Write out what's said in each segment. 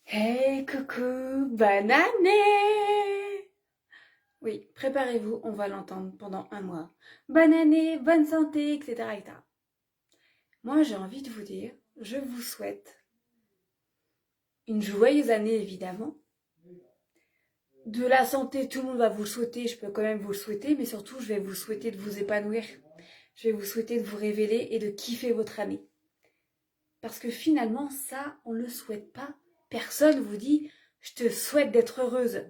Hey coucou, bonne année! Oui, préparez-vous, on va l'entendre pendant un mois. Bonne année, bonne santé, etc., etc. Moi, j'ai envie de vous dire, je vous souhaite une joyeuse année, évidemment. De la santé, tout le monde va vous le souhaiter, je peux quand même vous le souhaiter, mais surtout, je vais vous souhaiter de vous épanouir. Je vais vous souhaiter de vous révéler et de kiffer votre année. Parce que finalement, ça, on ne le souhaite pas. Personne vous dit, je te souhaite d'être heureuse.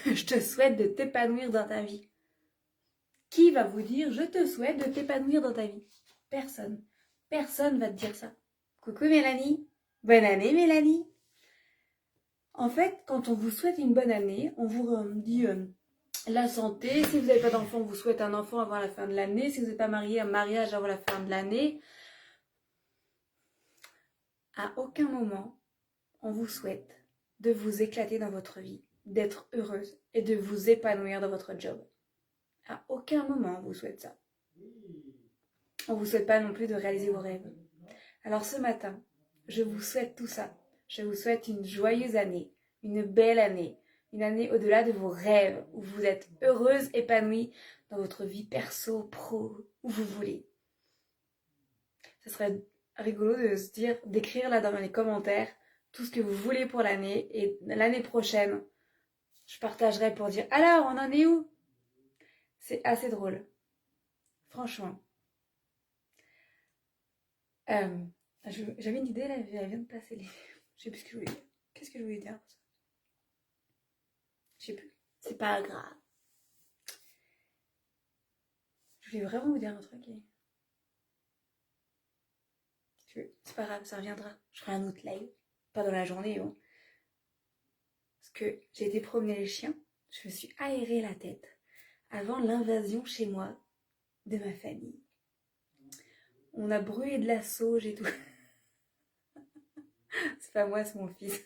Je te souhaite de t'épanouir dans ta vie. Qui va vous dire je te souhaite de t'épanouir dans ta vie? Personne. Personne va te dire ça. Coucou Mélanie. Bonne année Mélanie. En fait, quand on vous souhaite une bonne année, on vous dit la santé. Si vous n'avez pas d'enfant, on vous souhaite un enfant avant la fin de l'année. Si vous n'êtes pas marié, un mariage avant la fin de l'année. À aucun moment, on vous souhaite de vous éclater dans votre vie, d'être heureuse et de vous épanouir dans votre job. À aucun moment, on vous souhaite ça. On ne vous souhaite pas non plus de réaliser vos rêves. Alors ce matin, je vous souhaite tout ça. Je vous souhaite une joyeuse année, une belle année, une année au-delà de vos rêves, où vous êtes heureuse, épanouie dans votre vie perso, pro, où vous voulez. Ce serait rigolo de se dire, d'écrire là dans les commentaires tout ce que vous voulez pour l'année, et l'année prochaine, je partagerai pour dire alors on en est où? C'est assez drôle, franchement. J'avais une idée là, elle vient de passer les. Je sais plus ce que je voulais dire. Qu'est-ce que je voulais dire? Je sais plus. C'est pas grave. Je voulais vraiment vous dire un truc. C'est pas grave, ça reviendra. Je ferai un autre live. Pas dans la journée, bon. Parce que j'ai été promener les chiens. Je me suis aéré la tête avant l'invasion chez moi de ma famille. On a brûlé de la sauge et tout. C'est pas moi, c'est mon fils.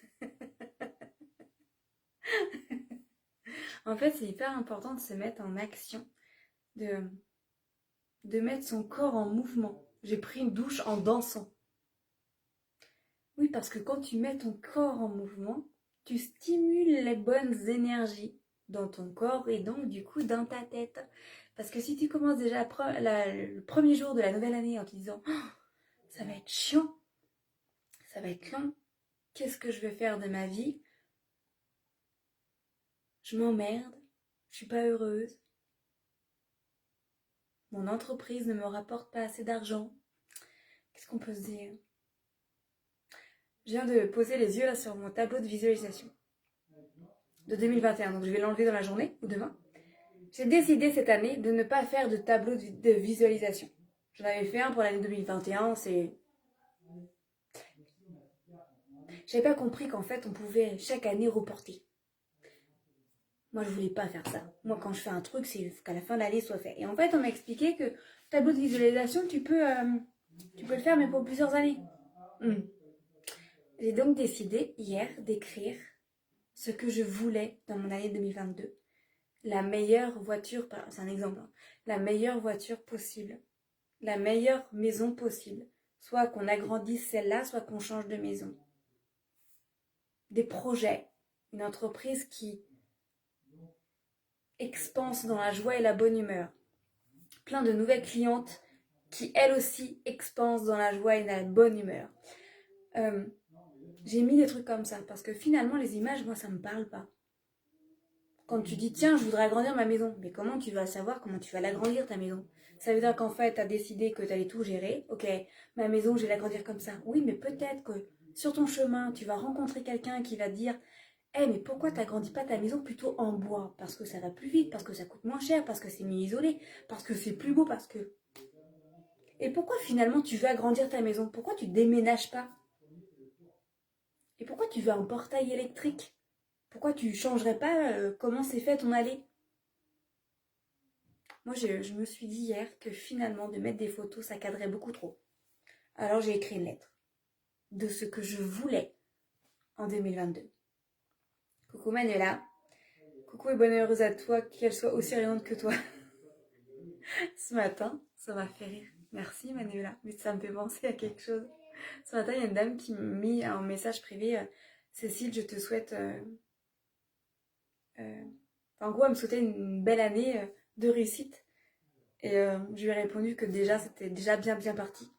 En fait, c'est hyper important de se mettre en action, de mettre son corps en mouvement. J'ai pris une douche en dansant. Oui, parce que quand tu mets ton corps en mouvement, tu stimules les bonnes énergies dans ton corps et donc du coup dans ta tête. Parce que si tu commences déjà le premier jour de la nouvelle année en te disant oh, ça va être chiant, ça va être long, qu'est-ce que je vais faire de ma vie? Je m'emmerde, je suis pas heureuse, mon entreprise ne me rapporte pas assez d'argent. Qu'est-ce qu'on peut se dire? Je viens de poser les yeux là sur mon tableau de visualisation de 2021, donc je vais l'enlever dans la journée ou demain. J'ai décidé cette année de ne pas faire de tableau de visualisation. J'en avais fait un pour l'année 2021, J'avais pas compris qu'en fait on pouvait chaque année reporter. Moi je voulais pas faire ça. Moi quand je fais un truc, c'est qu'à la fin de l'année soit fait. Et en fait on m'a expliqué que tableau de visualisation, tu peux le faire mais pour plusieurs années. J'ai donc décidé hier d'écrire ce que je voulais dans mon année 2022. La meilleure voiture, c'est un exemple, hein, la meilleure voiture possible, la meilleure maison possible. Soit qu'on agrandisse celle-là, soit qu'on change de maison. Des projets, une entreprise qui expanse dans la joie et la bonne humeur. Plein de nouvelles clientes qui, elles aussi, expansent dans la joie et la bonne humeur. J'ai mis des trucs comme ça parce que finalement, les images, moi, ça me parle pas. Quand tu dis, tiens, je voudrais agrandir ma maison, mais comment tu vas savoir comment tu vas l'agrandir ta maison? Ça veut dire qu'en fait, tu as décidé que tu allais tout gérer. Ok, ma maison, je vais l'agrandir comme ça. Oui, mais peut-être que sur ton chemin, tu vas rencontrer quelqu'un qui va te dire, eh, mais pourquoi tu n'agrandis pas ta maison plutôt en bois? Parce que ça va plus vite, parce que ça coûte moins cher, parce que c'est mieux isolé, parce que c'est plus beau, parce que... Et pourquoi finalement tu veux agrandir ta maison? Pourquoi tu déménages pas? Et pourquoi tu veux un portail électrique? Pourquoi tu changerais pas comment c'est fait ton allée? Moi, je me suis dit hier que finalement, de mettre des photos, ça cadrait beaucoup trop. Alors, j'ai écrit une lettre de ce que je voulais en 2022. Coucou Manuela. Coucou et bonne heureuse à toi, qu'elle soit aussi rayonnante que toi. Ce matin, ça m'a fait rire. Merci Manuela, mais ça me fait penser à quelque chose. Ce matin, il y a une dame qui m'a mis un message privé. Cécile, je te souhaite... en gros, elle me souhaitait une belle année de réussite. Et je lui ai répondu que déjà, c'était déjà bien parti.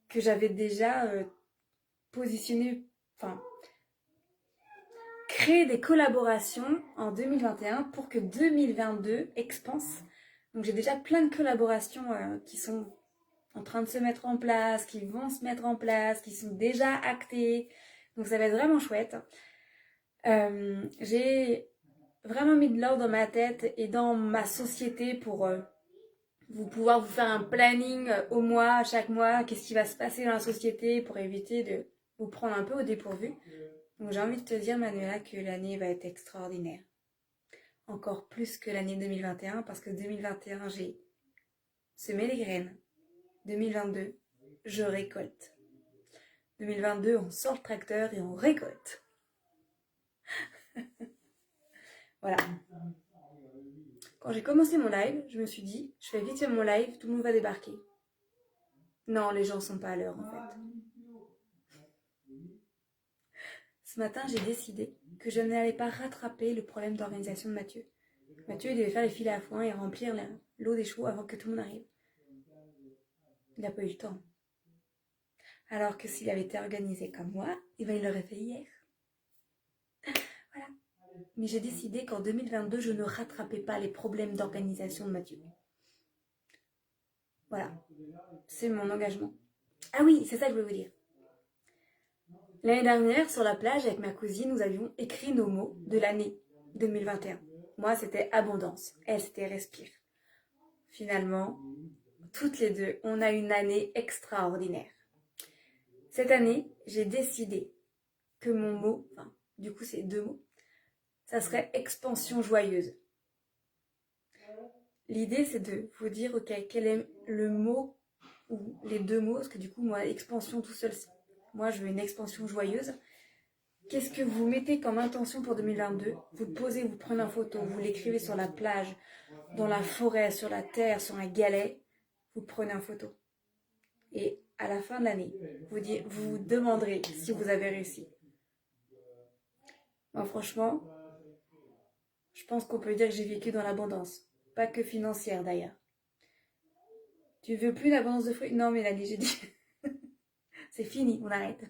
Que j'avais déjà positionné... Enfin, créé des collaborations en 2021 pour que 2022 expanse. Donc j'ai déjà plein de collaborations qui sont en train de se mettre en place, qui vont se mettre en place, qui sont déjà actées. Donc ça va être vraiment chouette. J'ai vraiment mis de l'ordre dans ma tête et dans ma société pour pouvoir vous faire un planning au mois, chaque mois, qu'est-ce qui va se passer dans la société pour éviter de vous prendre un peu au dépourvu. Donc j'ai envie de te dire, Manuela, que l'année va être extraordinaire. Encore plus que l'année 2021, parce que 2021, j'ai semé les graines. 2022, je récolte. 2022, on sort le tracteur et on récolte. Voilà. Quand j'ai commencé mon live, je me suis dit, je fais vite fait mon live, tout le monde va débarquer. Non, les gens sont pas à l'heure en fait. Ce matin, j'ai décidé que je n'allais pas rattraper le problème d'organisation de Mathieu. Mathieu, il devait faire les filets à foin et remplir l'eau des chevaux avant que tout le monde arrive. Il n'a pas eu le temps. Alors que s'il avait été organisé comme moi, il l'aurait fait hier. Voilà. Mais j'ai décidé qu'en 2022, je ne rattrapais pas les problèmes d'organisation de Mathieu. Voilà. C'est mon engagement. Ah oui, c'est ça que je voulais vous dire. L'année dernière, sur la plage, avec ma cousine, nous avions écrit nos mots de l'année 2021. Moi, c'était abondance. Elle, c'était respire. Finalement, toutes les deux, on a une année extraordinaire. Cette année, j'ai décidé que mon mot, enfin, du coup, c'est 2 mots, ça serait expansion joyeuse. L'idée, c'est de vous dire, ok, quel est le mot ou les 2 mots, parce que du coup, moi, expansion tout seul, moi, je veux une expansion joyeuse. Qu'est-ce que vous mettez comme intention pour 2022? Vous le posez, vous prenez en photo, vous l'écrivez sur la plage, dans la forêt, sur la terre, sur un galet, vous prenez en photo. Et à la fin de l'année, vous demanderez si vous avez réussi. Moi, franchement, je pense qu'on peut dire que j'ai vécu dans l'abondance. Pas que financière, d'ailleurs. Tu veux plus d'abondance de fruits? Non, Mélanie, j'ai dit. C'est fini, on arrête.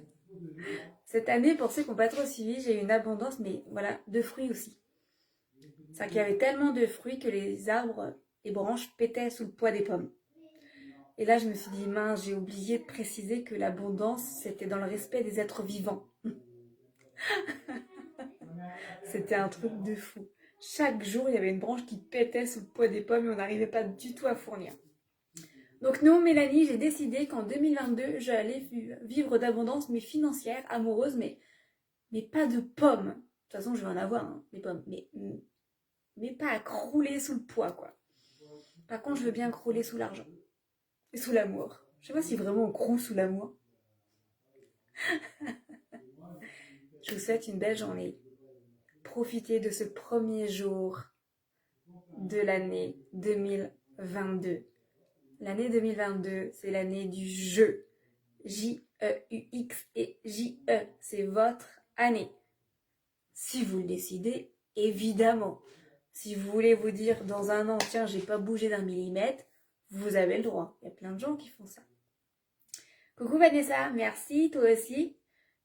Cette année, pour ceux qui n'ont pas trop suivi, j'ai eu une abondance, mais voilà, de fruits aussi. C'est-à-dire qu'il y avait tellement de fruits que les arbres, les branches pétaient sous le poids des pommes. Et là, je me suis dit, mince, j'ai oublié de préciser que l'abondance, c'était dans le respect des êtres vivants. C'était un truc de fou. Chaque jour, il y avait une branche qui pétait sous le poids des pommes et on n'arrivait pas du tout à fournir. Donc non, Mélanie, j'ai décidé qu'en 2022, j'allais vivre d'abondance, mais financière, amoureuse, mais pas de pommes. De toute façon, je vais en avoir, hein, des pommes, mais pas à crouler sous le poids, quoi. Par contre, je veux bien crouler sous l'argent. Et sous l'amour. Je sais pas si vraiment on croule sous l'amour. Je vous souhaite une belle journée. Profitez de ce premier jour de l'année 2022. L'année 2022, c'est l'année du jeu. J-E-U-X et J-E, c'est votre année. Si vous le décidez, évidemment. Si vous voulez vous dire dans un an, tiens, j'ai pas bougé d'un millimètre, vous avez le droit. Il y a plein de gens qui font ça. Coucou Vanessa, merci, toi aussi.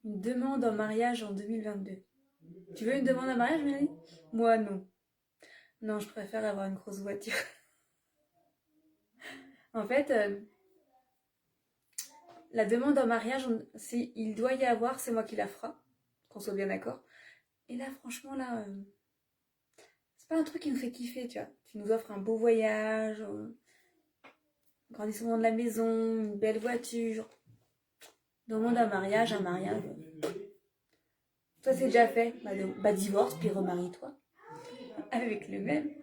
Une demande en mariage en 2022. Tu veux une demande en mariage, Mélanie? Moi, non. Non, je préfère avoir une grosse voiture. En fait, la demande en mariage, il doit y avoir, c'est moi qui la fera, qu'on soit bien d'accord. Et là, franchement, là, c'est pas un truc qui nous fait kiffer, tu vois. Tu nous offres un beau voyage, grandissement de la maison, une belle voiture. Demande un mariage. Toi, c'est déjà fait. Bah, divorce, puis remarie-toi. Avec le même.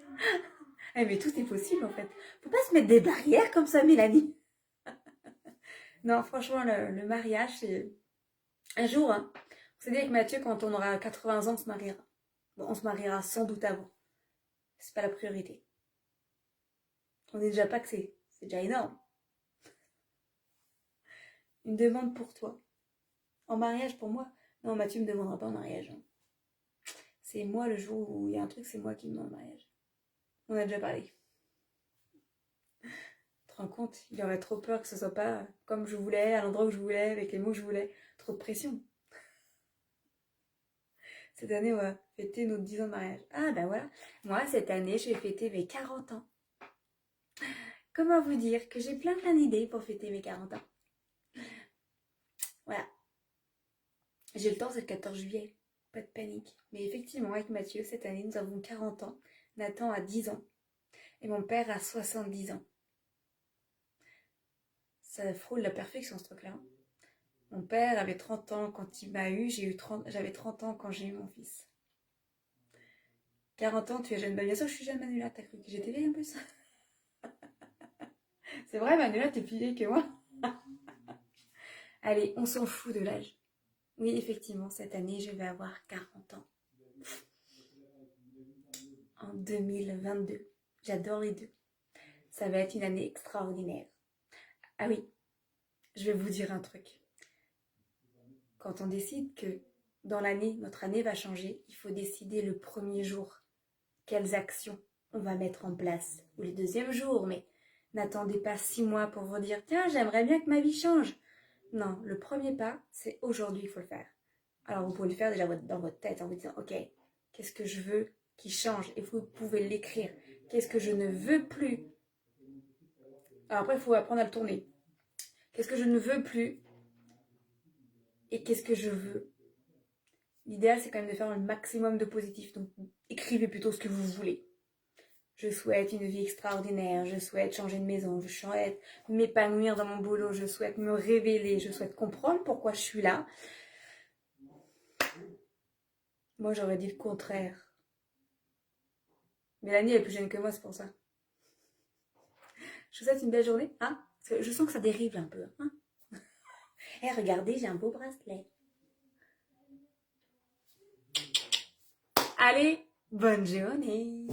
Mais tout est possible, en fait. Faut pas se mettre des barrières comme ça, Mélanie. Non, franchement, le mariage, c'est... Un jour, hein, on s'est dit avec Mathieu, quand on aura 80 ans, on se mariera. Bon, on se mariera sans doute avant. C'est pas la priorité. On est déjà pas que c'est déjà énorme. une demande pour toi. En mariage pour moi? Non, Mathieu me demandera pas en mariage. Hein. C'est moi le jour où il y a un truc, c'est moi qui me demande en mariage. On a déjà parlé. Tu te rends compte? Il aurait trop peur que ce soit pas comme je voulais, à l'endroit où je voulais, avec les mots que je voulais. Trop de pression. Cette année, on va fêter nos 10 ans de mariage. Ah bah voilà. Moi, cette année, je vais fêter mes 40 ans. Comment vous dire que j'ai plein d'idées pour fêter mes 40 ans. Voilà. J'ai le temps, c'est le 14 juillet. Pas de panique. Mais effectivement, avec Mathieu, cette année, nous avons 40 ans. Nathan a 10 ans. Et mon père a 70 ans. Ça frôle la perfection, ce truc-là. Mon père avait 30 ans quand il m'a eu. J'avais 30 ans quand j'ai eu mon fils. 40 ans, tu es jeune. Bah, bien sûr, je suis jeune, Manuela. T'as cru que j'étais vieille en plus? C'est vrai, Manuela, t'es plus vieille que moi. Allez, on s'en fout de l'âge. Oui, effectivement, cette année, je vais avoir 40 ans. En 2022. J'adore les deux. Ça va être une année extraordinaire. Ah oui, je vais vous dire un truc. Quand on décide que dans l'année, notre année va changer, il faut décider le premier jour quelles actions on va mettre en place. Ou le deuxième jour, mais n'attendez pas 6 mois pour vous dire « Tiens, j'aimerais bien que ma vie change ». Non, le premier pas, c'est aujourd'hui qu'il faut le faire. Alors vous pouvez le faire déjà dans votre tête en vous disant « Ok, qu'est-ce que je veux qui change ?» Et vous pouvez l'écrire. « Qu'est-ce que je ne veux plus ?» Alors après, il faut apprendre à le tourner. Qu'est-ce que je ne veux plus et qu'est-ce que je veux? L'idéal, c'est quand même de faire un maximum de positif. Donc, écrivez plutôt ce que vous voulez. Je souhaite une vie extraordinaire. Je souhaite changer de maison. Je souhaite m'épanouir dans mon boulot. Je souhaite me révéler. Je souhaite comprendre pourquoi je suis là. Moi, j'aurais dit le contraire. Mélanie, elle est plus jeune que moi, c'est pour ça. Je vous souhaite une belle journée. Hein? Parce que je sens que ça dérive un peu. Hein? Eh, regardez, j'ai un beau bracelet. Allez, bonne journée.